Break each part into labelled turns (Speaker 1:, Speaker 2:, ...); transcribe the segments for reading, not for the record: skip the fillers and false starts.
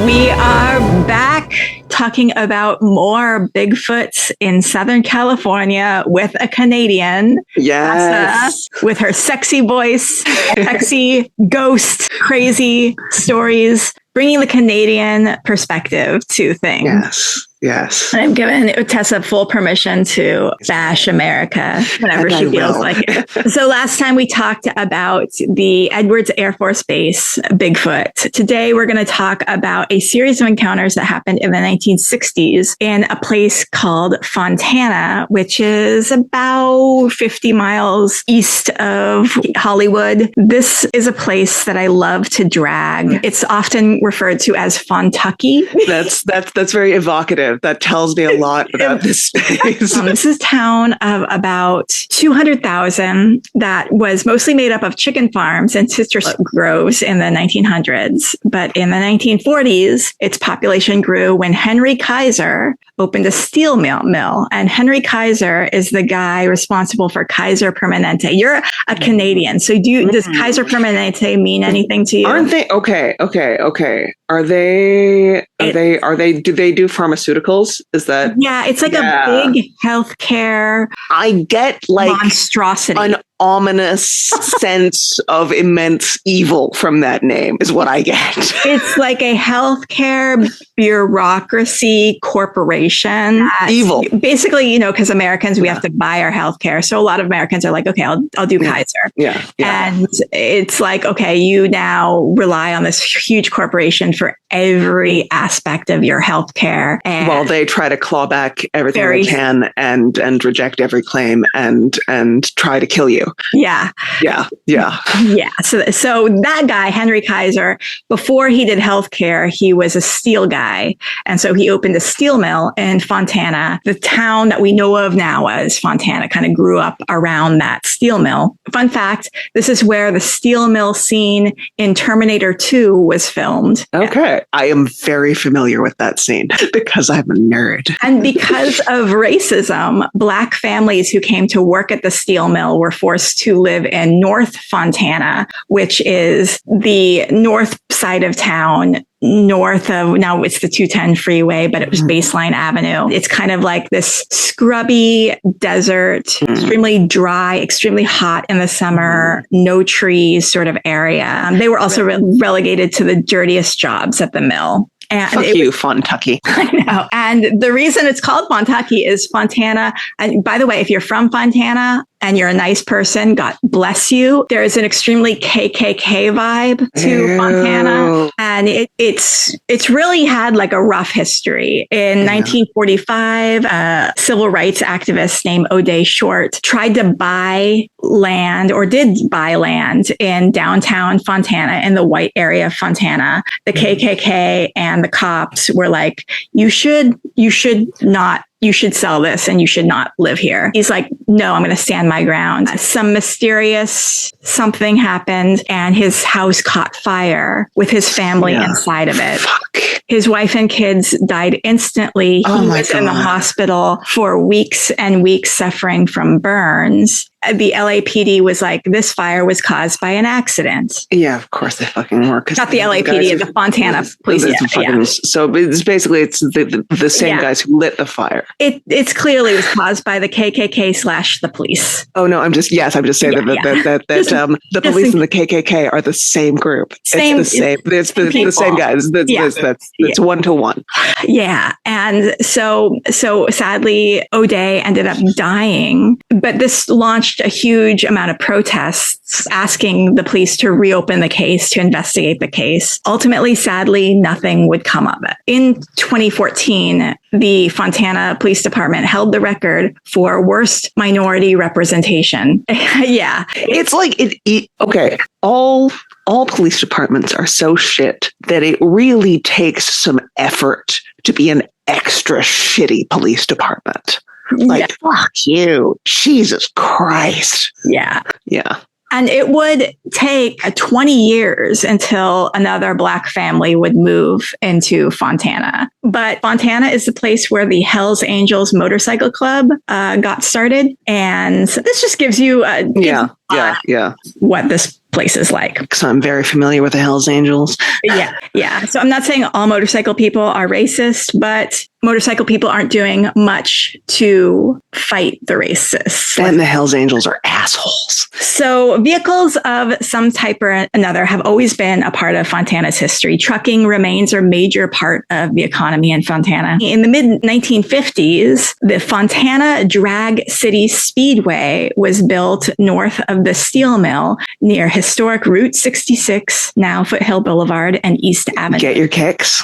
Speaker 1: We are back talking about more Bigfoots in Southern California with a Canadian.
Speaker 2: Yes.
Speaker 1: Tessa, with her sexy voice, sexy ghost, crazy stories, bringing the Canadian perspective to things.
Speaker 2: Yes.
Speaker 1: And I've given Tessa full permission to bash America whenever she feels like it. So last time we talked about the Edwards Air Force Base, Bigfoot. Today we're going to talk about a series of encounters that happened in the 1960s in a place called Fontana, which is about 50 miles east of Hollywood. This is a place that I love to drag. It's often referred to as Fontucky.
Speaker 2: That's very evocative. That tells me a lot about this space.
Speaker 1: This is a town of about 200,000 that was mostly made up of chicken farms and citrus groves in the 1900s. But in the 1940s, its population grew when Henry Kaiser opened a steel mill. And Henry Kaiser is the guy responsible for Kaiser Permanente. You're a Canadian. So does Kaiser Permanente mean anything to you?
Speaker 2: Aren't they? Okay. Do they do pharmaceuticals? Is that?
Speaker 1: Yeah, it's like a big healthcare.
Speaker 2: I get like
Speaker 1: monstrosity.
Speaker 2: An ominous sense of immense evil from that name is what I get.
Speaker 1: It's like a healthcare bureaucracy corporation.
Speaker 2: Evil.
Speaker 1: Basically, because Americans, we have to buy our healthcare. So a lot of Americans are like, okay, I'll do Kaiser.
Speaker 2: Yeah.
Speaker 1: And it's like, okay, you now rely on this huge corporation for every aspect of your healthcare. And
Speaker 2: while they try to claw back everything they can and reject every claim and try to kill you.
Speaker 1: Yeah. So that guy, Henry Kaiser, before he did healthcare, he was a steel guy. And so he opened a steel mill in Fontana. The town that we know of now as Fontana kind of grew up around that steel mill. Fun fact, this is where the steel mill scene in Terminator 2 was filmed.
Speaker 2: Okay. I am very familiar with that scene because I'm a nerd.
Speaker 1: And because of racism, Black families who came to work at the steel mill were forced to live in North Fontana, which is the north side of town, north of, now it's the 210 freeway, but it was Baseline Avenue. It's kind of like this scrubby desert, extremely dry, extremely hot in the summer, no trees sort of area. They were also relegated to the dirtiest jobs at the mill. And
Speaker 2: fuck you, Fontucky.
Speaker 1: I know. And the reason it's called Fontucky is Fontana. And by the way, if you're from Fontana and you're a nice person, God bless you. There is an extremely KKK vibe to Fontana. And it's really had like a rough history. In 1945, a civil rights activist named O'Day Short tried to buy land, or did buy land, in downtown Fontana, in the white area of Fontana. The KKK and the cops were like, you should sell this and you should not live here. He's like, no, I'm going to stand my ground. Some mysterious something happened and his house caught fire with his family inside of it.
Speaker 2: Fuck.
Speaker 1: His wife and kids died instantly. He was in the hospital for weeks and weeks suffering from burns. The LAPD was like, this fire was caused by an accident.
Speaker 2: Yeah, of course they fucking were.
Speaker 1: Not the LAPD, the Fontana police.
Speaker 2: So it's basically the same guys who lit the fire.
Speaker 1: It's clearly was caused by the KKK / the police.
Speaker 2: Oh no, I'm just saying that the police and the KKK are the same group. It's the same. It's the same guys. It's 1-to-1.
Speaker 1: Yeah, and so sadly, O'Day ended up dying. But this launched a huge amount of protests asking the police to reopen the case, to investigate the case. Ultimately, sadly, nothing would come of it. In 2014, the Fontana Police Department held the record for worst minority representation. Yeah.
Speaker 2: It's like, okay, all police departments are so shit that it really takes some effort to be an extra shitty police department. Like, fuck you. Jesus Christ.
Speaker 1: Yeah.
Speaker 2: Yeah.
Speaker 1: And it would take 20 years until another Black family would move into Fontana. But Fontana is the place where the Hells Angels Motorcycle Club got started. And this just gives you what this places like.
Speaker 2: So I'm very familiar with the Hells Angels.
Speaker 1: Yeah. So I'm not saying all motorcycle people are racist, but motorcycle people aren't doing much to fight the racists.
Speaker 2: And the Hells Angels are assholes.
Speaker 1: So vehicles of some type or another have always been a part of Fontana's history. Trucking remains a major part of the economy in Fontana. In the mid 1950s, the Fontana Drag City Speedway was built north of the steel mill near historic Route 66, now Foothill Boulevard and East Avenue.
Speaker 2: Get your kicks.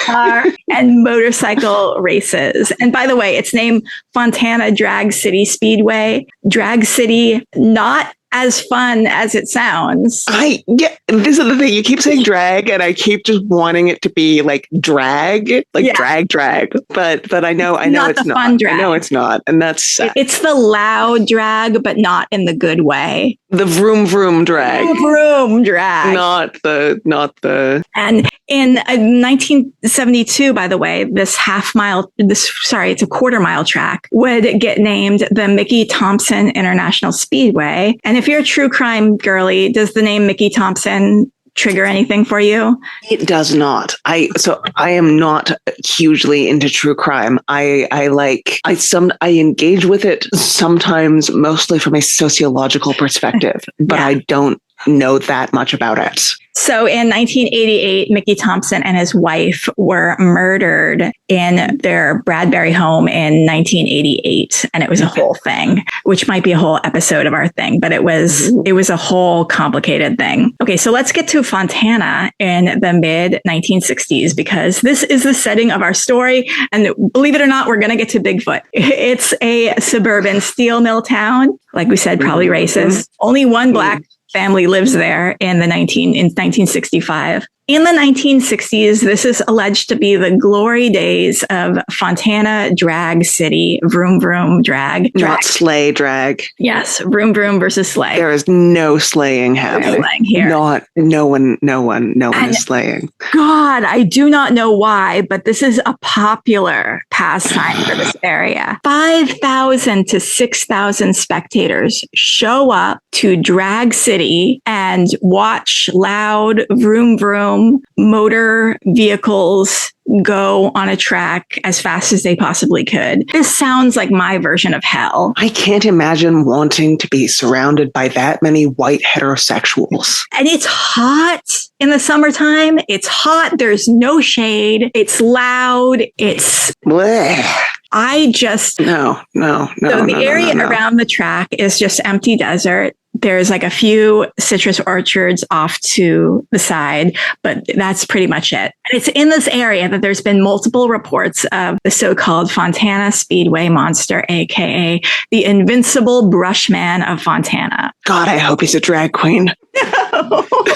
Speaker 1: Car and motorcycle races. And by the way, it's named Fontana Drag City Speedway. Drag City, not as fun as it sounds.
Speaker 2: This is the thing. You keep saying drag, and I keep just wanting it to be like drag, drag. But I know it's not.
Speaker 1: Fun drag.
Speaker 2: I know it's not, and that's
Speaker 1: it's the loud drag, but not in the good way.
Speaker 2: The vroom vroom drag.
Speaker 1: Vroom drag.
Speaker 2: Not the.
Speaker 1: And in 1972, by the way, it's a quarter mile track, would get named the Mickey Thompson International Speedway. And if you're a true crime girly, does the name Mickey Thompson trigger anything for you?
Speaker 2: It does not. I am not hugely into true crime. I engage with it sometimes, mostly from a sociological perspective, but I don't know that much about it.
Speaker 1: So in 1988, Mickey Thompson and his wife were murdered in their Bradbury home in 1988. And it was a whole thing, which might be a whole episode of our thing, but it was a whole complicated thing. Okay, so let's get to Fontana in the mid 1960s, because this is the setting of our story. And believe it or not, we're going to get to Bigfoot. It's a suburban steel mill town. Like we said, probably racist. Only one black family lives there in 1965. In the 1960s, this is alleged to be the glory days of Fontana Drag City, vroom vroom drag.
Speaker 2: Not sleigh drag.
Speaker 1: Yes, vroom vroom versus sleigh.
Speaker 2: There is no sleighing happening.
Speaker 1: Here.
Speaker 2: No one is sleighing.
Speaker 1: God, I do not know why, but this is a popular pastime for this area. 5,000 to 6,000 spectators show up to Drag City and watch loud vroom vroom motor vehicles go on a track as fast as they possibly could. This sounds like my version of hell.
Speaker 2: I can't imagine wanting to be surrounded by that many white heterosexuals.
Speaker 1: And it's hot in the summertime. It's hot. There's no shade. It's loud. It's...
Speaker 2: Blech.
Speaker 1: So the area around the track is just empty desert. There's like a few citrus orchards off to the side, but that's pretty much it. And it's in this area that there's been multiple reports of the so-called Fontana Speedway Monster, aka the invincible brushman of Fontana.
Speaker 2: God, I hope he's a drag queen.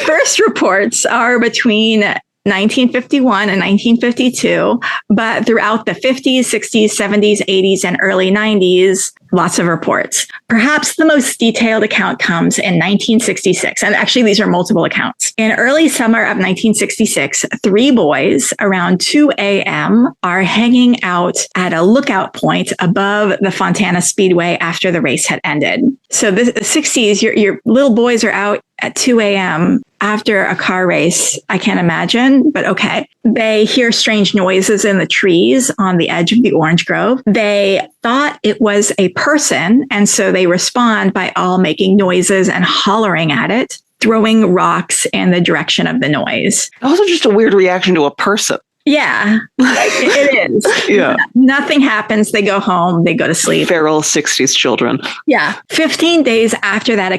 Speaker 1: First reports are between 1951 and 1952, but throughout the 50s, 60s, 70s, 80s, and early 90s, lots of reports. Perhaps the most detailed account comes in 1966. And actually, these are multiple accounts. In early summer of 1966, 3 boys around 2 a.m. are hanging out at a lookout point above the Fontana Speedway after the race had ended. So the 60s, your little boys are out at 2 a.m. after a car race. I can't imagine, but okay. They hear strange noises in the trees on the edge of the orange grove. They thought it was a person, and so they respond by all making noises and hollering at it, throwing rocks in the direction of the noise.
Speaker 2: Also just a weird reaction to a person.
Speaker 1: Yeah, it is.
Speaker 2: Yeah.
Speaker 1: Nothing happens. They go home. They go to sleep.
Speaker 2: Feral 60s children.
Speaker 1: Yeah. 15 days after that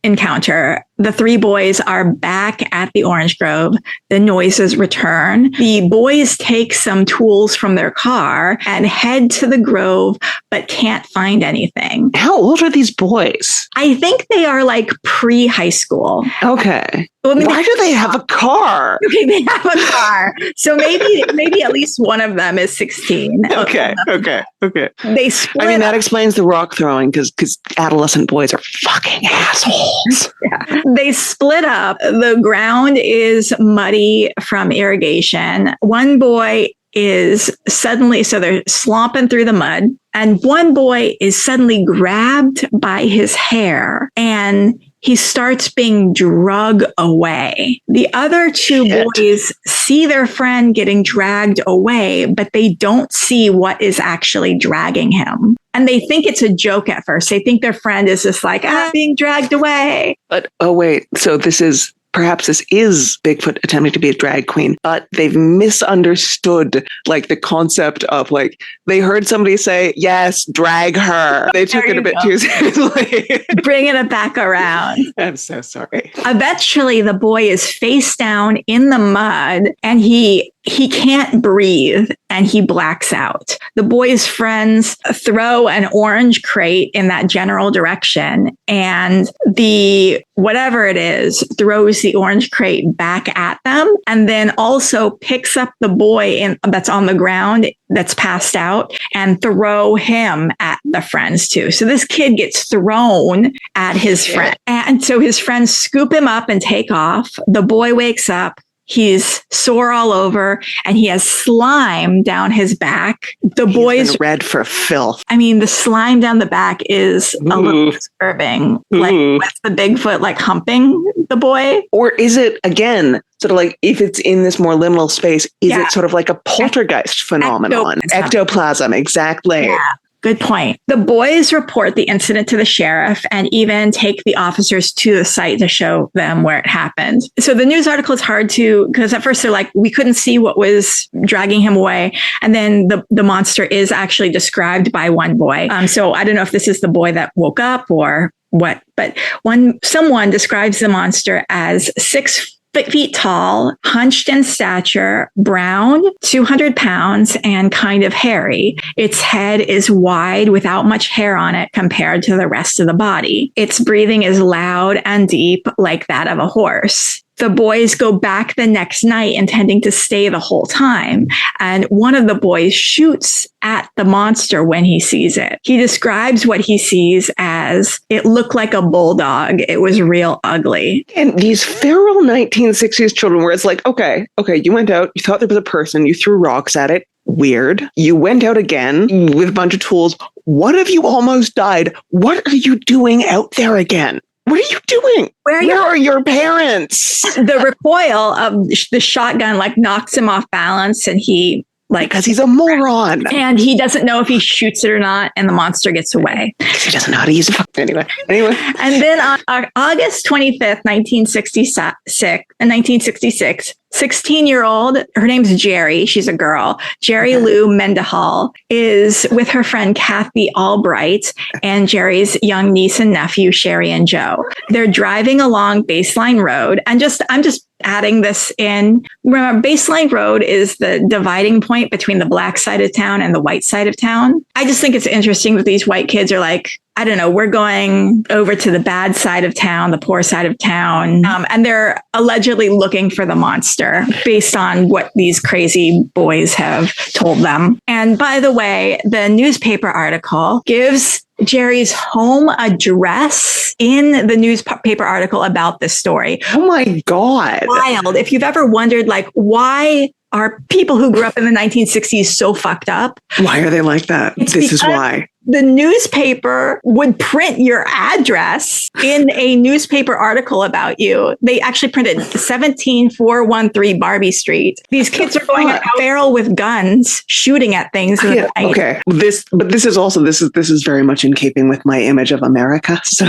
Speaker 1: encounter, the 3 boys are back at the orange grove. The noises return. The boys take some tools from their car and head to the grove, but can't find anything.
Speaker 2: How old are these boys?
Speaker 1: I think they are like pre-high school.
Speaker 2: Okay.
Speaker 1: Well,
Speaker 2: why do they have a car?
Speaker 1: Okay, they have a car. So maybe at least one of them is 16.
Speaker 2: Okay.
Speaker 1: They split.
Speaker 2: I mean, that explains the rock throwing because adolescent boys are fucking assholes.
Speaker 1: Yeah. They split up. The ground is muddy from irrigation. One boy is suddenly, so they're slomping through the mud, and one boy is suddenly grabbed by his hair and he starts being drug away. The other two boys see their friend getting dragged away, but they don't see what is actually dragging him. And they think it's a joke at first. They think their friend is just like, being dragged away.
Speaker 2: But, oh, wait. So perhaps this is Bigfoot attempting to be a drag queen, but they've misunderstood like the concept of like, they heard somebody say, yes, drag her. They took it a bit too seriously.
Speaker 1: Bringing it back around.
Speaker 2: I'm so sorry.
Speaker 1: Eventually, the boy is face down in the mud and he can't breathe and he blacks out. The boy's friends throw an orange crate in that general direction, and the whatever it is throws the orange crate back at them, and then also picks up the boy that's on the ground that's passed out and throw him at the friends too. So this kid gets thrown at his friend. And so his friends scoop him up and take off. The boy wakes up. He's sore all over and he has slime down his back. He's been
Speaker 2: red for filth.
Speaker 1: I mean, the slime down the back is a little disturbing. Like, what's the Bigfoot like humping the boy?
Speaker 2: Or is it, again, sort of like if it's in this more liminal space, is it sort of like a poltergeist phenomenon? Ectoplasm, exactly.
Speaker 1: Yeah. Good point. The boys report the incident to the sheriff and even take the officers to the site to show them where it happened. So the news article is hard because at first they're like, we couldn't see what was dragging him away. And then the monster is actually described by one boy. So I don't know if this is the boy that woke up or what, but someone describes the monster as 6 feet tall, hunched in stature, brown, 200 pounds, and kind of hairy. Its head is wide without much hair on it compared to the rest of the body. Its breathing is loud and deep like that of a horse. The boys go back the next night intending to stay the whole time. And one of the boys shoots at the monster when he sees it. He describes what he sees as it looked like a bulldog. It was real ugly.
Speaker 2: And these feral 1960s children where it's like, okay, you went out, you thought there was a person, you threw rocks at it. Weird. You went out again with a bunch of tools. What if you almost died? What are you doing out there again? What are you doing? Where are your parents?
Speaker 1: The recoil of the shotgun knocks him off balance and he
Speaker 2: because he's a moron.
Speaker 1: And he doesn't know if he shoots it or not, and the monster gets away.
Speaker 2: Because he doesn't know how to use it. Anyway.
Speaker 1: And then on August 25th, 1966, 16-year-old, her name's Jerry. She's a girl. Jerry Lou Mendehall is with her friend Kathy Albright and Jerry's young niece and nephew, Sherry and Joe. They're driving along Baseline Road. And I'm just adding this in. Remember, Baseline Road is the dividing point between the black side of town and the white side of town. I just think it's interesting that these white kids are like, I don't know, we're going over to the bad side of town, the poor side of town. And they're allegedly looking for the monster based on what these crazy boys have told them. And by the way, the newspaper article gives Jerry's home address in the newspaper article about this story.
Speaker 2: Oh my God.
Speaker 1: Wild. If you've ever wondered, why are people who grew up in the 1960s so fucked up?
Speaker 2: Why are they like that? This is why.
Speaker 1: The newspaper would print your address in a newspaper article about you. They actually printed 17413 Barbie Street. These kids are going out feral with guns, shooing at things.
Speaker 2: Okay. This is very much in keeping with my image of America. So,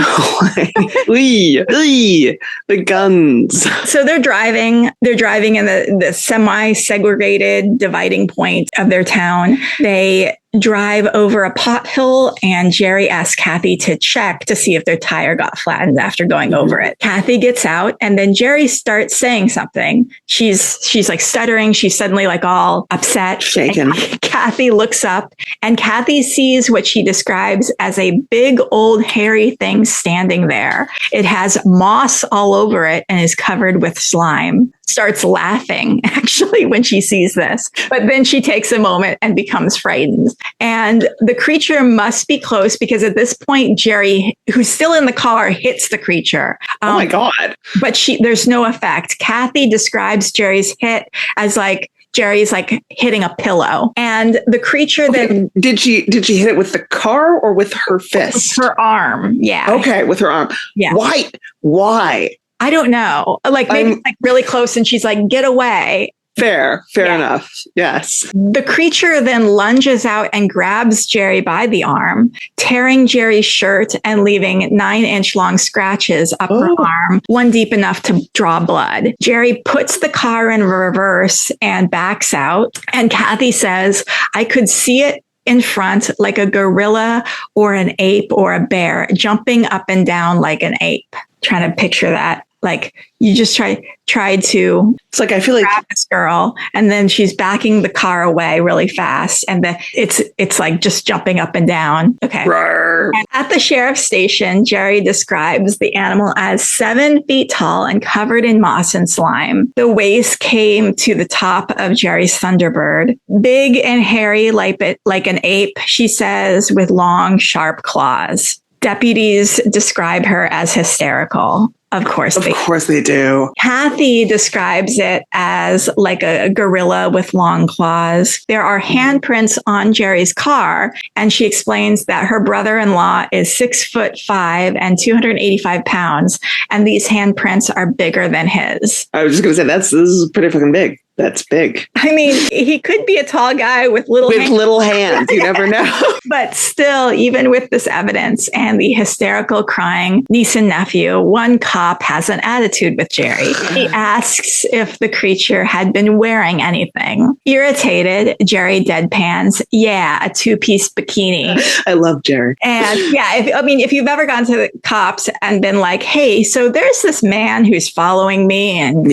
Speaker 2: the guns.
Speaker 1: So they're driving in the semi-segregated dividing point of their town. They drive over a pothole and Jerry asks Kathy to check to see if their tire got flattened after going over it. Kathy gets out and then Jerry starts saying something. She's stuttering. She's suddenly all upset.
Speaker 2: Shaken.
Speaker 1: Kathy looks up and Kathy sees what she describes as a big old hairy thing standing there. It has moss all over it and is covered with slime. Starts laughing actually when she sees this, but then she takes a moment and becomes frightened. And the creature must be close because at this point, Jerry, who's still in the car, hits the creature.
Speaker 2: Oh my God.
Speaker 1: But there's no effect. Kathy describes Jerry's hit as Jerry's like hitting a pillow. And the creature then...
Speaker 2: Did she hit it with the car or with her fist?
Speaker 1: With her arm. Yeah.
Speaker 2: Okay, with her arm.
Speaker 1: Yeah.
Speaker 2: Why?
Speaker 1: I don't know. Like maybe it's like really close and she's like, get away.
Speaker 2: Fair enough. Yes.
Speaker 1: The creature then lunges out and grabs Jerry by the arm, tearing Jerry's shirt and leaving 9-inch long scratches up her arm, one deep enough to draw blood. Jerry puts the car in reverse and backs out. And Kathy says, I could see it in front like a gorilla or an ape or a bear jumping up and down like an ape. Trying to picture that. Like you just tried to.
Speaker 2: It's like I feel like
Speaker 1: grab this girl, and then she's backing the car away really fast, and it's like just jumping up and down. Okay. And at the sheriff's station, Jerry describes the animal as 7 feet tall and covered in moss and slime. The waist came to the top of Jerry's Thunderbird, big and hairy like an ape. She says, with long, sharp claws. Deputies describe her as hysterical. Of course they do. Kathy describes it as like a gorilla with long claws. There are handprints on Jerry's car, and she explains that her brother-in-law is 6'5" and 285 pounds, and these handprints are bigger than his.
Speaker 2: I was just going to say this is pretty fucking big. That's big.
Speaker 1: I mean, he could be a tall guy with little hands. You never know. But still, even with this evidence and the hysterical crying niece and nephew, one cop has an attitude with Jerry. He asks if the creature had been wearing anything. Irritated, Jerry deadpans, yeah, a 2-piece bikini.
Speaker 2: I love Jerry.
Speaker 1: And yeah, if you've ever gone to the cops and been like, hey, so there's this man who's following me and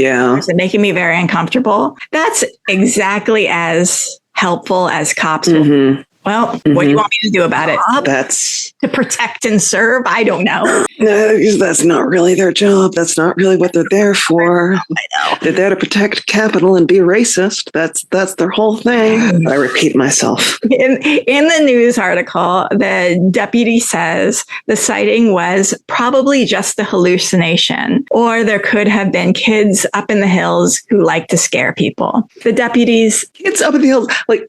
Speaker 1: making me very uncomfortable. That's exactly as helpful as cops will. Well, what do you want me to do about it?
Speaker 2: That's
Speaker 1: to protect and serve. I don't know.
Speaker 2: No, because that's not really their job. That's not really what they're there for.
Speaker 1: I know.
Speaker 2: They're there to protect capital and be racist. That's their whole thing. I repeat myself.
Speaker 1: In the news article, the deputy says the sighting was probably just a hallucination, or there could have been kids up in the hills who like to scare people. The deputies...
Speaker 2: Kids up in the hills? Like,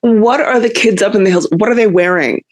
Speaker 2: what are the kids up in the hills? What are they wearing?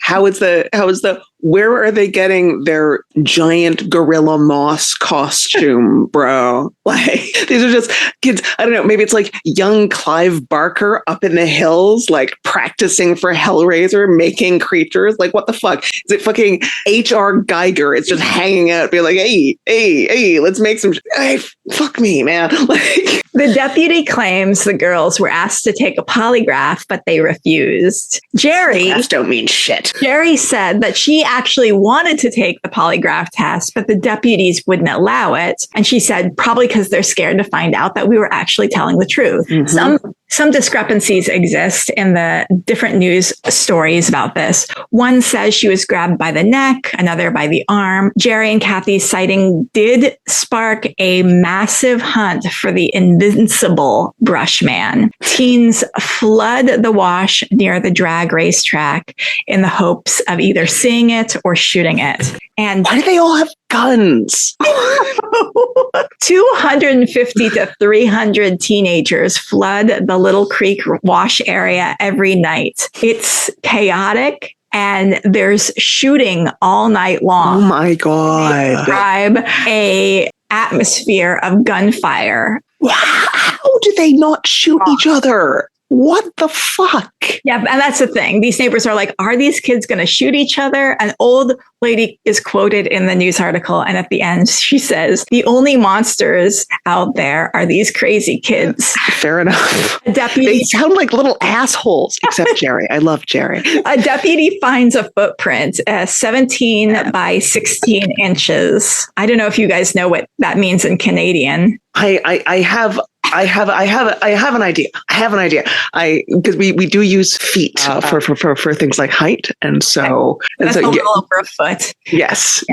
Speaker 2: Where are they getting their giant gorilla moss costume, bro? Like, these are just kids. I don't know. Maybe it's like young Clive Barker up in the hills, like practicing for Hellraiser, making creatures. Like, what the fuck? Is it fucking H.R. Geiger? It's just hanging out, being like, hey, let's make some. Hey, fuck me, man. Like,
Speaker 1: the deputy claims the girls were asked to take a polygraph, but they refused.
Speaker 2: Polygraphs don't mean shit.
Speaker 1: Jerry said that she actually wanted to take the polygraph test, but the deputies wouldn't allow it. And she said probably because they're scared to find out that we were actually telling the truth. Some discrepancies exist in the different news stories about this. One says she was grabbed by the neck, another by the arm. Jerry and Kathy's sighting did spark a massive hunt for the invincible brush man. Teens flood the wash near the drag racetrack in the hopes of either seeing it or shooting it. And
Speaker 2: why do they all have guns?
Speaker 1: 250 to 300 teenagers flood the Little Creek wash area every night. It's chaotic. And there's shooting all night long.
Speaker 2: Oh my God.
Speaker 1: They describe a atmosphere of gunfire.
Speaker 2: How do they not shoot each other? What the fuck?
Speaker 1: Yeah, and that's the thing. These neighbors are like, are these kids going to shoot each other? An old lady is quoted in the news article, and at the end, she says, the only monsters out there are these crazy kids.
Speaker 2: Fair enough.
Speaker 1: A deputy...
Speaker 2: They sound like little assholes, except Jerry. I love Jerry.
Speaker 1: A deputy finds a footprint, 17 by 16 inches. I don't know if you guys know what that means in Canadian.
Speaker 2: I have an idea. Because we do use feet for things like height, and so
Speaker 1: that's a little over a foot.
Speaker 2: Yes.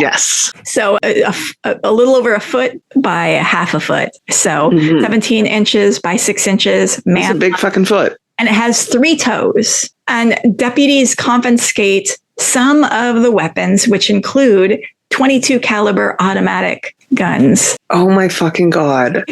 Speaker 1: So a little over a foot by half a foot. So 17 inches by 6 inches. Man,
Speaker 2: it's a big fucking foot,
Speaker 1: and it has 3 toes. And deputies confiscate some of the weapons, which include .22 caliber automatic guns.
Speaker 2: Oh my fucking God.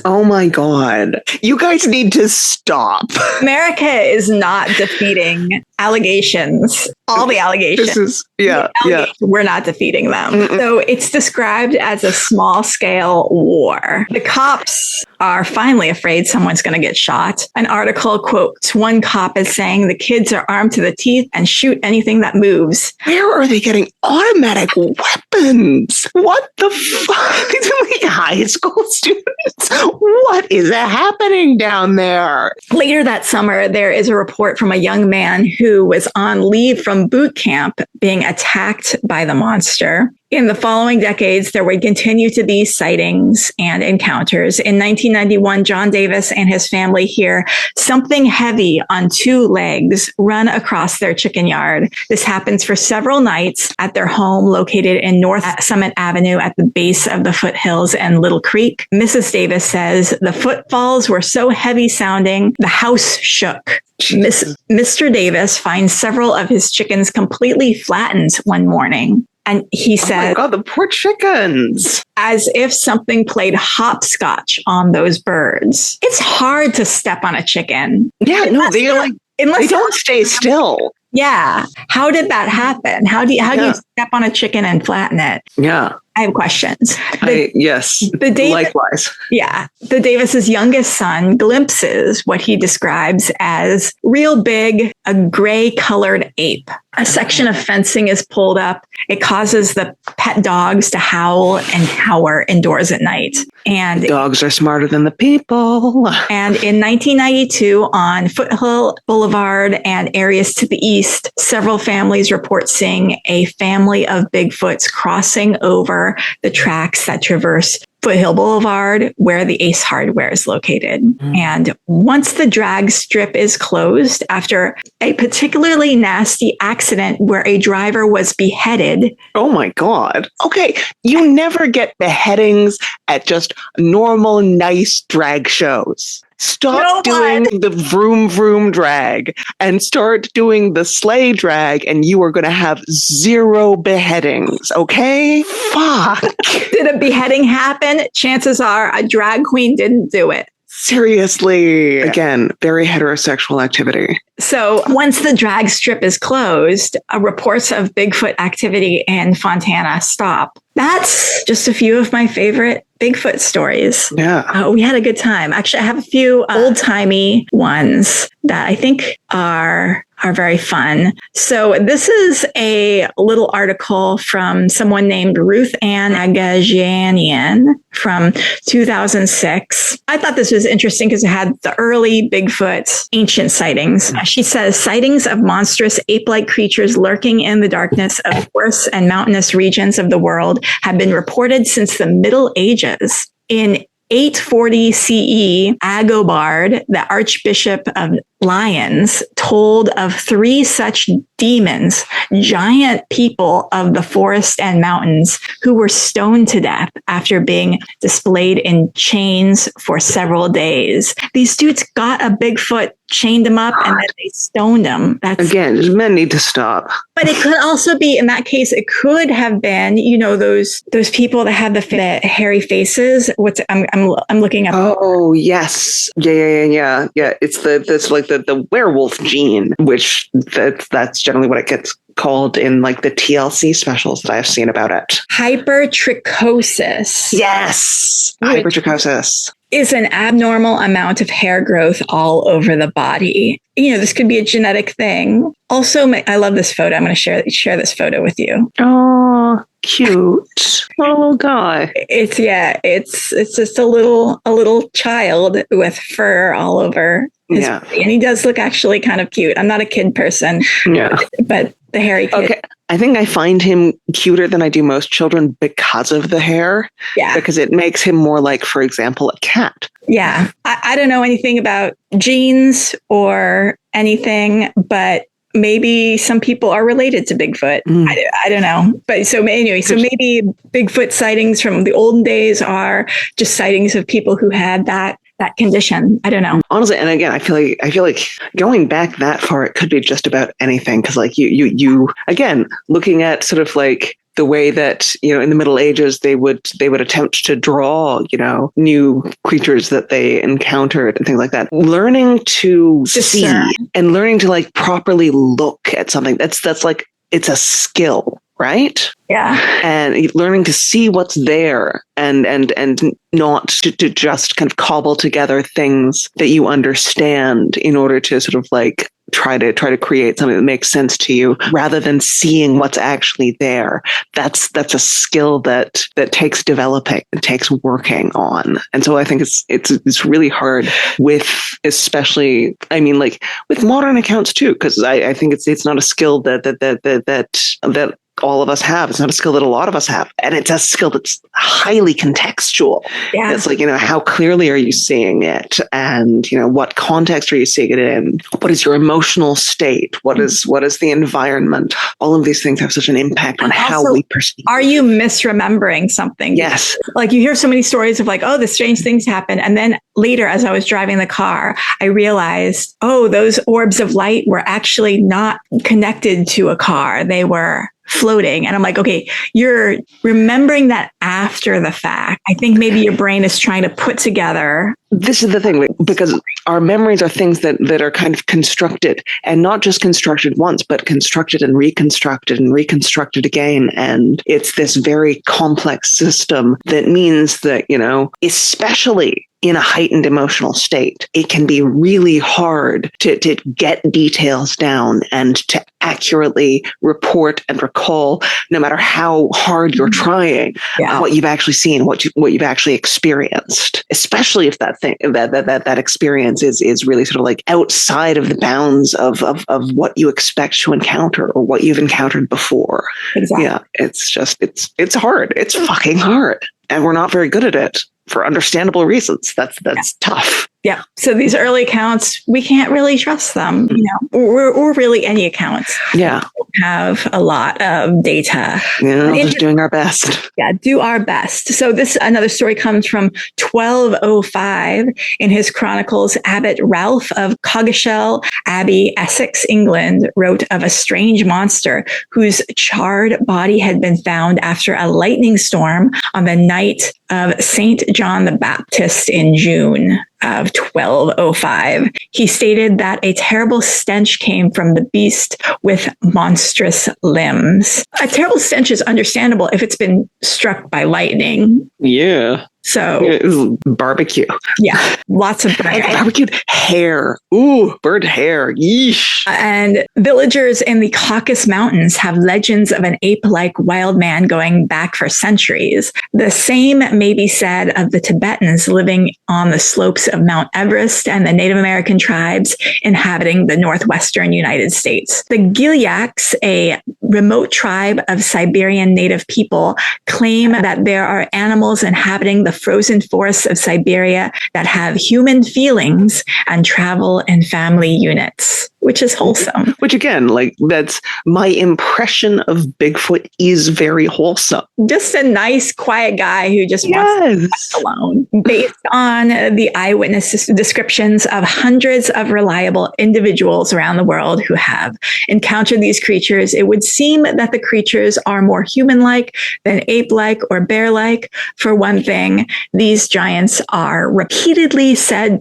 Speaker 2: Oh my God. You guys need to stop.
Speaker 1: America is not defeating allegations. All the allegations. We're not defeating them. Mm-mm. So it's described as a small scale war. The cops are finally afraid someone's going to get shot. An article quotes one cop as saying the kids are armed to the teeth and shoot anything that moves.
Speaker 2: Where are they getting automatic weapons? What the fuck? These are like high school students. What is happening down there?
Speaker 1: Later that summer, there is a report from a young man who was on leave from boot camp being attacked by the monster. In the following decades, there would continue to be sightings and encounters. In 1991, John Davis and his family hear something heavy on two legs run across their chicken yard. This happens for several nights at their home located in North Summit Avenue at the base of the foothills and Little Creek. Mrs. Davis says the footfalls were so heavy sounding, the house shook. Mr. Davis finds several of his chickens completely flattened one morning. And he said, "Oh my
Speaker 2: God, the poor chickens."
Speaker 1: As if something played hopscotch on those birds. It's hard to step on a chicken.
Speaker 2: Yeah, no, they don't stay still.
Speaker 1: Yeah. How did that happen? How do you step on a chicken and flatten it?
Speaker 2: Yeah.
Speaker 1: I have questions.
Speaker 2: Likewise.
Speaker 1: Yeah. The Davis's youngest son glimpses what he describes as real big, a gray colored ape. A section of fencing is pulled up. It causes the pet dogs to howl and cower indoors at night. And
Speaker 2: dogs are smarter than the people.
Speaker 1: And in 1992, on Foothill Boulevard and areas to the east, several families report seeing a family of Bigfoots crossing over the tracks that traverse Foothill Boulevard, where the Ace Hardware is located. Mm. And once the drag strip is closed, after a particularly nasty accident where a driver was beheaded.
Speaker 2: Oh my God. Okay. You never get beheadings at just normal, nice drag shows. Stop doing the vroom vroom drag and start doing the sleigh drag, and you are going to have 0 beheadings. Okay? Fuck.
Speaker 1: Did a beheading happen? Chances are a drag queen didn't do it.
Speaker 2: Seriously. Again, very heterosexual activity.
Speaker 1: So once the drag strip is closed, reports of Bigfoot activity in Fontana stop. That's just a few of my favorite Bigfoot stories.
Speaker 2: Yeah.
Speaker 1: We had a good time. Actually, I have a few old-timey ones that I think are very fun. So this is a little article from someone named Ruth Ann Agajanian from 2006. I thought this was interesting because it had the early Bigfoot ancient sightings. She says, sightings of monstrous ape-like creatures lurking in the darkness of forests and mountainous regions of the world have been reported since the Middle Ages. In 840 CE, Agobard, the Archbishop of Lyons, told of 3 such demons, giant people of the forest and mountains, who were stoned to death after being displayed in chains for several days. These dudes got a Bigfoot, chained him up, and then they stoned him.
Speaker 2: Again, men need to stop.
Speaker 1: But it could also be, in that case, it could have been, those people that have the hairy faces. I'm looking up.
Speaker 2: Oh yes, yeah. It's the werewolf gene, which that's generally what it gets called in like the TLC specials that I've seen about it.
Speaker 1: Hypertrichosis.
Speaker 2: Yes, hypertrichosis
Speaker 1: is an abnormal amount of hair growth all over the body. This could be a genetic thing. Also, I love this photo. I'm going to share this photo with you.
Speaker 2: Oh, cute. What a little guy.
Speaker 1: It's just a little child with fur all over his body. And he does look actually kind of cute. I'm not a kid person.
Speaker 2: Yeah.
Speaker 1: But the hairy kid.
Speaker 2: Okay. I think I find him cuter than I do most children because of the hair.
Speaker 1: Yeah.
Speaker 2: Because it makes him more like, for example, a cat.
Speaker 1: Yeah. I don't know anything about genes or anything, but maybe some people are related to Bigfoot. Mm. I don't know. But so anyway, maybe Bigfoot sightings from the olden days are just sightings of people who had that condition. I don't know.
Speaker 2: Honestly, and again, I feel like going back that far, it could be just about anything. Because like you again, looking at sort of like the way that, in the Middle Ages, they would attempt to draw, new creatures that they encountered and things like that. Learning to see and learning to like properly look at something, that's like, it's a skill, right?
Speaker 1: Yeah.
Speaker 2: And learning to see what's there and not to just kind of cobble together things that you understand in order to sort of like try to create something that makes sense to you rather than seeing what's actually there. That's a skill that takes developing and takes working on. And so I think it's really hard with, especially, I mean, like with modern accounts too, because I think it's not a skill that all of us have. It's not a skill that a lot of us have. And it's a skill that's highly contextual. Yeah. It's like, how clearly are you seeing it? And, what context are you seeing it in? What is your emotional state? What is the environment? All of these things have such an impact on how we perceive.
Speaker 1: Are you misremembering something?
Speaker 2: Yes.
Speaker 1: Like you hear so many stories of like, oh, the strange things happen. And then later, as I was driving the car, I realized, oh, those orbs of light were actually not connected to a car. They were floating. And I'm like, okay, you're remembering that after the fact. I think maybe your brain is trying to put together.
Speaker 2: This is the thing, because our memories are things that are kind of constructed, and not just constructed once, but constructed and reconstructed again. And it's this very complex system that means that, especially in a heightened emotional state, it can be really hard to get details down and to accurately report and recall, no matter how hard you're trying, what you've actually seen, what you've actually experienced, especially if that experience is really sort of like outside of the bounds of what you expect to encounter or what you've encountered before.
Speaker 1: Exactly.
Speaker 2: Yeah, it's hard. It's fucking hard. And we're not very good at it for understandable reasons. That's tough.
Speaker 1: Yeah. So these early accounts, we can't really trust them, or really any accounts.
Speaker 2: Yeah.
Speaker 1: Have a lot of data.
Speaker 2: Yeah, just doing our best.
Speaker 1: Yeah, do our best. So another story comes from 1205 in his chronicles. Abbot Ralph of Coggeshall Abbey, Essex, England, wrote of a strange monster whose charred body had been found after a lightning storm on the night of St. John the Baptist in June of 1205. He stated that a terrible stench came from the beast with monstrous limbs. A terrible stench is understandable if it's been struck by lightning.
Speaker 2: Yeah.
Speaker 1: So
Speaker 2: barbecue.
Speaker 1: Yeah, lots of
Speaker 2: barbecued hair. Ooh, bird hair. Yeesh.
Speaker 1: And villagers in the Caucasus Mountains have legends of an ape-like wild man going back for centuries. The same may be said of the Tibetans living on the slopes of Mount Everest and the Native American tribes inhabiting the northwestern United States. The Gilyaks, a remote tribe of Siberian native people, claim that there are animals inhabiting the frozen forests of Siberia that have human feelings and travel in family units, which is wholesome.
Speaker 2: Which again, like that's my impression of Bigfoot is very wholesome.
Speaker 1: Just a nice, quiet guy who just wants to be left alone. Based on the eyewitness descriptions of hundreds of reliable individuals around the world who have encountered these creatures, it would seem that the creatures are more human-like than ape-like or bear-like. For one thing, these giants are repeatedly said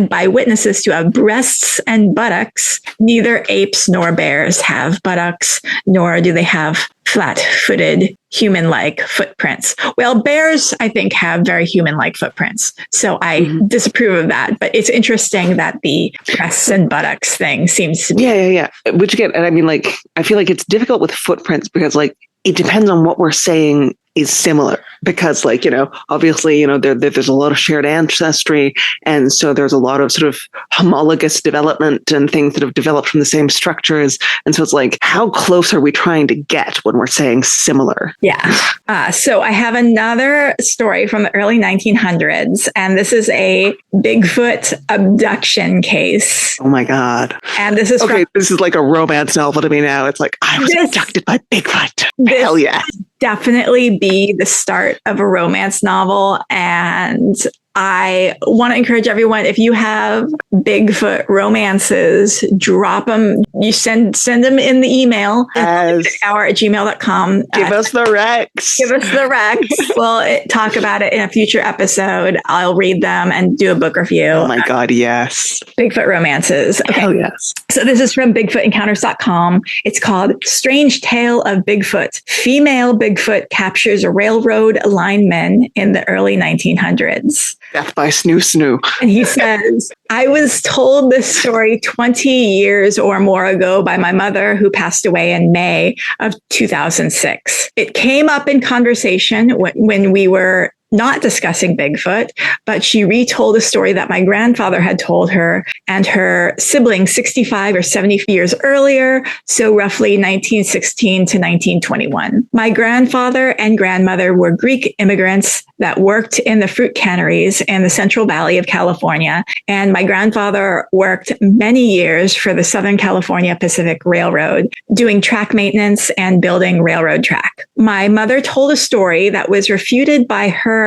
Speaker 1: by witnesses to have breasts and buttocks. Neither apes nor bears have buttocks, nor do they have flat-footed human-like footprints. Well, bears, I think, have very human-like footprints. So I disapprove of that. But it's interesting that the breasts and buttocks thing seems to be.
Speaker 2: Yeah. Which again, and I mean, like, I feel like it's difficult with footprints because, like, it depends on what we're saying is similar, because like, obviously, there's a lot of shared ancestry. And so there's a lot of sort of homologous development and things that have developed from the same structures. And so it's like, how close are we trying to get when we're saying similar?
Speaker 1: Yeah. So I have another story from the early 1900s, and this is a Bigfoot abduction case.
Speaker 2: Oh my God.
Speaker 1: And this is
Speaker 2: this is like a romance novel to me now. It's like, I was abducted by Bigfoot. Hell yeah.
Speaker 1: Definitely be the start of a romance novel. And I want to encourage everyone, if you have Bigfoot romances, drop them. You send them in the email, hour@gmail.com.
Speaker 2: Give us the Rex.
Speaker 1: Give us the Rex. We'll talk about it in a future episode. I'll read them and do a book review.
Speaker 2: Oh my God, yes.
Speaker 1: Bigfoot romances. Okay.
Speaker 2: Hell yes.
Speaker 1: So this is from BigfootEncounters.com. It's called Strange Tale of Bigfoot. Female Bigfoot captures a railroad lineman in the early 1900s.
Speaker 2: Death by Snoo Snoo.
Speaker 1: And he says, I was told this story 20 years or more ago by my mother, who passed away in May of 2006. It came up in conversation when we were not discussing Bigfoot, but she retold a story that my grandfather had told her and her siblings 65 or 70 years earlier, so roughly 1916 to 1921. My grandfather and grandmother were Greek immigrants that worked in the fruit canneries in the Central Valley of California, and my grandfather worked many years for the Southern California Pacific Railroad, doing track maintenance and building railroad track. My mother told a story that was refuted by her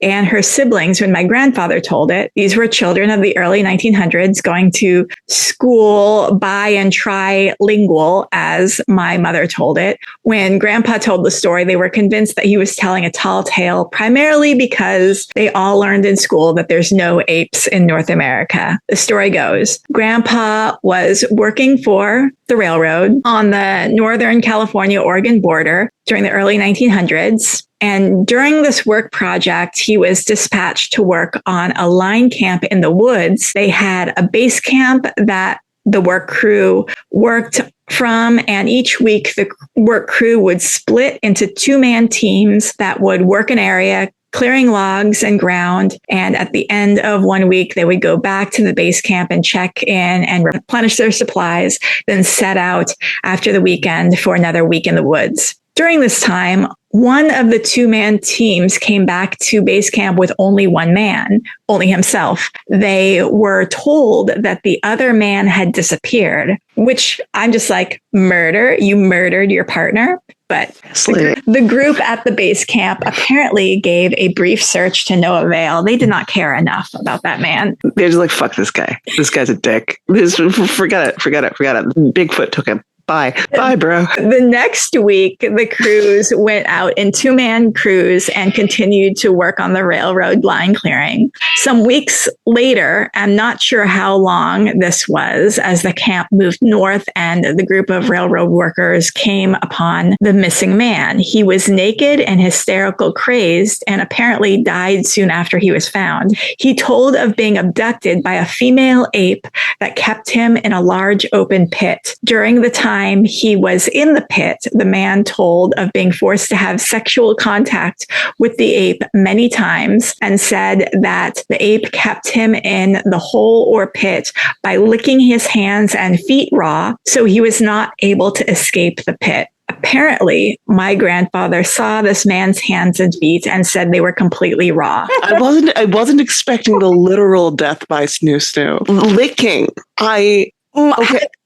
Speaker 1: and her siblings when my grandfather told it. These were children of the early 1900s going to school bi and trilingual, as my mother told it. When Grandpa told the story, they were convinced that he was telling a tall tale, primarily because they all learned in school that there's no apes in North America. The story goes, Grandpa was working for the railroad on the Northern California-Oregon border during the early 1900s. And during this work project, he was dispatched to work on a line camp in the woods. They had a base camp that the work crew worked from, and each week the work crew would split into two-man teams that would work an area, clearing logs and ground. And at the end of 1 week, they would go back to the base camp and check in and replenish their supplies, then set out after the weekend for another week in the woods. During this time, one of the two-man teams came back to base camp with only one man, only himself. They were told that the other man had disappeared, which I'm just like, murder? You murdered your partner? But the group at the base camp apparently gave a brief search to no avail. They did not care enough about that man.
Speaker 2: They're just like, fuck this guy. This guy's a dick. Forget it. Bigfoot took him. Bye, bro.
Speaker 1: The next week, the crews went out in two-man crews and continued to work on the railroad line clearing. Some weeks later, I'm not sure how long this was, as the camp moved north and the group of railroad workers came upon the missing man. He was naked and hysterical crazed and apparently died soon after he was found. He told of being abducted by a female ape that kept him in a large open pit. During the time he was in the pit, the man told of being forced to have sexual contact with the ape many times and said that the ape kept him in the hole or pit by licking his hands and feet raw, so he was not able to escape the pit. Apparently, my grandfather saw this man's hands and feet and said they were completely raw.
Speaker 2: I wasn't expecting the literal death by Snoo Snoo. Licking. Okay.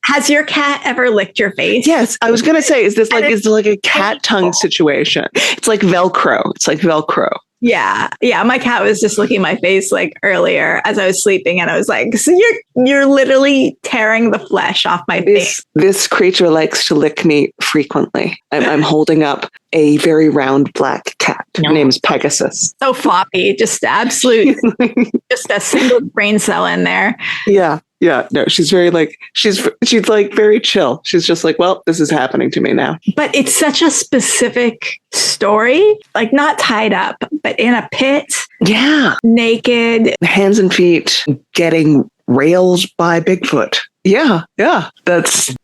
Speaker 1: Has your cat ever licked your face?
Speaker 2: Yes, I was gonna say, is it like a cat tongue situation? It's like Velcro.
Speaker 1: Yeah. My cat was just licking my face like earlier as I was sleeping, and I was like, so you're literally tearing the flesh off my face.
Speaker 2: This creature likes to lick me frequently. I'm holding up a very round black cat. Her name is Pegasus.
Speaker 1: So floppy, just absolute, just a single brain cell in there.
Speaker 2: Yeah, no, she's very she's like very chill. She's just like, well, this is happening to me now. But
Speaker 1: it's such a specific story, like not tied up, but in a pit.
Speaker 2: Yeah.
Speaker 1: Naked.
Speaker 2: Hands and feet getting rails by Bigfoot. Yeah. That's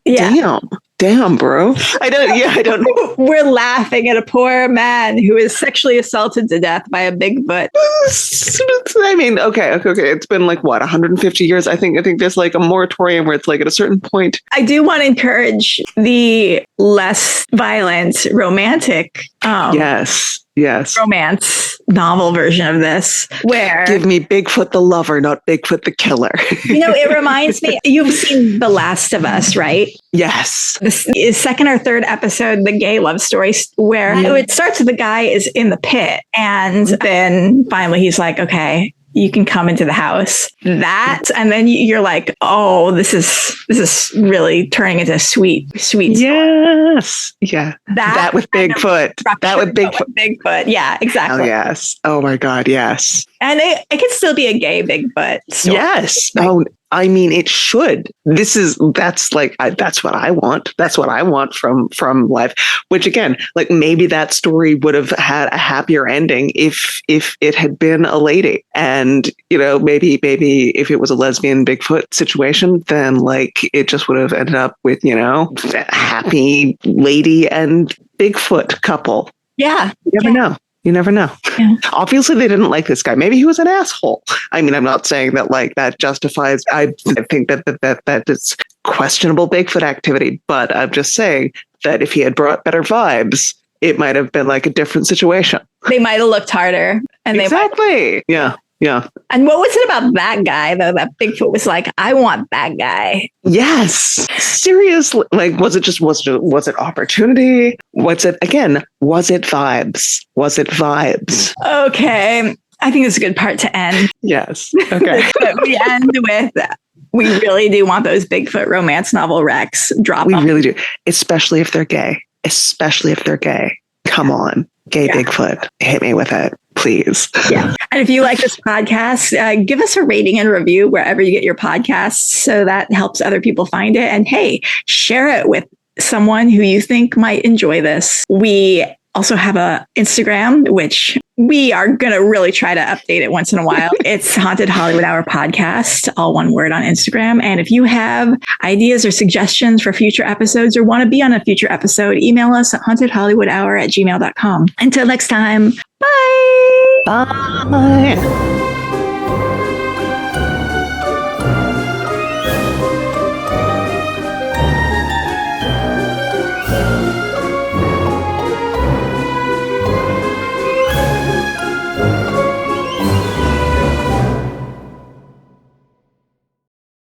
Speaker 2: Damn, bro. I don't know.
Speaker 1: We're laughing at a poor man who is sexually assaulted to death by a Bigfoot.
Speaker 2: I mean, okay. It's been like, what, 150 years? I think there's like a moratorium where it's like at a certain point.
Speaker 1: I do want to encourage the less violent romantic romance novel version of this, where
Speaker 2: give me Bigfoot the lover, not Bigfoot the killer.
Speaker 1: It reminds me, you've seen The Last of Us, right?
Speaker 2: Yes.
Speaker 1: The second or third episode, the gay love story, where it starts with the guy is in the pit, and then finally he's like, okay, you can come into the house. That, and then you're like, oh, this is really turning into a sweet.
Speaker 2: Yes. Yeah. That with Bigfoot. That with Bigfoot.
Speaker 1: Bigfoot. Yeah, exactly.
Speaker 2: Oh, yes. Oh my God. Yes.
Speaker 1: And it could still be a gay Bigfoot story.
Speaker 2: Yes. Oh, I mean, it should. That's what I want. That's what I want from life. Which again, like maybe that story would have had a happier ending if it had been a lady, and maybe if it was a lesbian Bigfoot situation, then like it just would have ended up with a happy lady and Bigfoot couple.
Speaker 1: Yeah,
Speaker 2: you never know. You never know.
Speaker 1: Yeah.
Speaker 2: Obviously, they didn't like this guy. Maybe he was an asshole. I mean, I'm not saying that like that justifies. I think that is questionable Bigfoot activity. But I'm just saying that if he had brought better vibes, it might have been like a different situation.
Speaker 1: They might have looked harder. And
Speaker 2: exactly. Yeah. Yeah.
Speaker 1: And what was it about that guy, though, that Bigfoot was like, I want that guy?
Speaker 2: Yes. Seriously. Like, was it opportunity? Was it vibes? Was it vibes?
Speaker 1: Okay. I think it's a good part to end.
Speaker 2: Yes. Okay.
Speaker 1: We end with, we really do want those Bigfoot romance novel recs. Drop them.
Speaker 2: We really do. Especially if they're gay. Come on. Gay Bigfoot. Hit me with it. Please.
Speaker 1: Yeah. And if you like this podcast, give us a rating and review wherever you get your podcasts, so that helps other people find it. And hey, share it with someone who you think might enjoy this. We also have a Instagram, which we are going to really try to update it once in a while. It's Haunted Hollywood Hour Podcast, all one word on Instagram. And if you have ideas or suggestions for future episodes or want to be on a future episode, email us at hauntedhollywoodhour@gmail.com. Until next time, bye.
Speaker 2: Bye.